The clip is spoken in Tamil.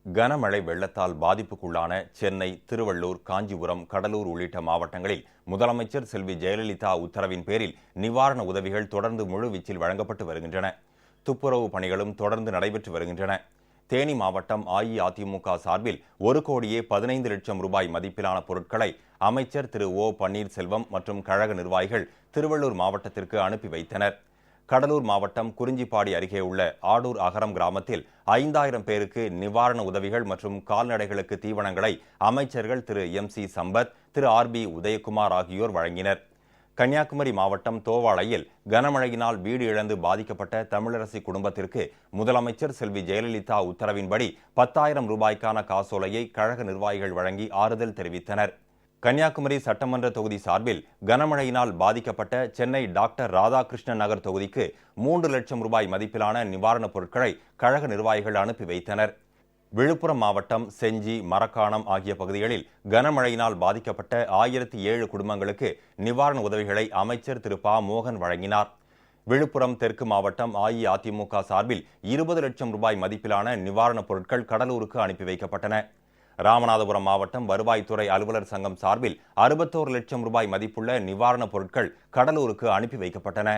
கனமழை வெள்ளத்தால் பாதிப்புக்குள்ளான சென்னை, திருவள்ளூர், காஞ்சிபுரம், கடலூர் உள்ளிட்ட மாவட்டங்களில் முதலமைச்சர் செல்வி ஜெயலலிதா உத்தரவின் பேரில் நிவாரண உதவிகள் தொடர்ந்து முழுவீச்சில் வழங்கப்பட்டு வருகின்றன. துப்புரவு பணிகளும் தொடர்ந்து நடைபெற்று வருகின்றன. தேனி மாவட்டம் அஇஅதிமுக சார்பில் 1,15,00,000 ரூபாய் மதிப்பிலான பொருட்களை அமைச்சர் திரு ஓ பன்னீர்செல்வம் மற்றும் கழக நிர்வாகிகள் திருவள்ளூர் மாவட்டத்திற்கு அனுப்பி வைத்தனர். கடலூர் மாவட்டம் குறிஞ்சிப்பாடி அருகே உள்ள ஆடூர் அகரம் கிராமத்தில் 5,000 பேருக்கு நிவாரண உதவிகள் மற்றும் கால்நடைகளுக்கு தீவனங்களை அமைச்சர்கள் திரு MC சம்பத், திரு RB உதயகுமார் ஆகியோர் வழங்கினர். கன்னியாகுமரி மாவட்டம் தோவாளையில் கனமழையினால் வீடு இழந்து பாதிக்கப்பட்ட தமிழரசி குடும்பத்திற்கு முதலமைச்சர் செல்வி ஜெயலலிதா உத்தரவின்படி 10,000 ரூபாய்க்கான காசோலையை கழக நிர்வாகிகள் வழங்கி ஆறுதல் தெரிவித்தனர். கன்னியாகுமரி சட்டமன்ற தொகுதி சார்பில் கனமழையினால் பாதிக்கப்பட்ட சென்னை டாக்டர் ராதாகிருஷ்ணன் நகர் தொகுதிக்கு 3 லட்சம் ரூபாய் மதிப்பிலான நிவாரணப் பொருட்களை கழக நிர்வாகிகள் அனுப்பி வைத்தனர். விழுப்புரம் மாவட்டம் செஞ்சி, மரக்காணம் ஆகிய பகுதிகளில் கனமழையினால் பாதிக்கப்பட்ட 1007 குடும்பங்களுக்கு நிவாரண உதவிகளை அமைச்சர் திரு ப மோகன் வழங்கினார். விழுப்புரம் தெற்கு மாவட்டம் அஇஅதிமுக சார்பில் 20 லட்சம் ரூபாய் மதிப்பிலான நிவாரணப் பொருட்கள் கடலூருக்கு அனுப்பி வைக்கப்பட்டன. ராமநாதபுரம் மாவட்டம் வருவாய்த்துறை அலுவலர் சங்கம் சார்பில் 61 லட்சம் ரூபாய் மதிப்புள்ள நிவாரணப் பொருட்கள் கடலூருக்கு அனுப்பி வைக்கப்பட்டன.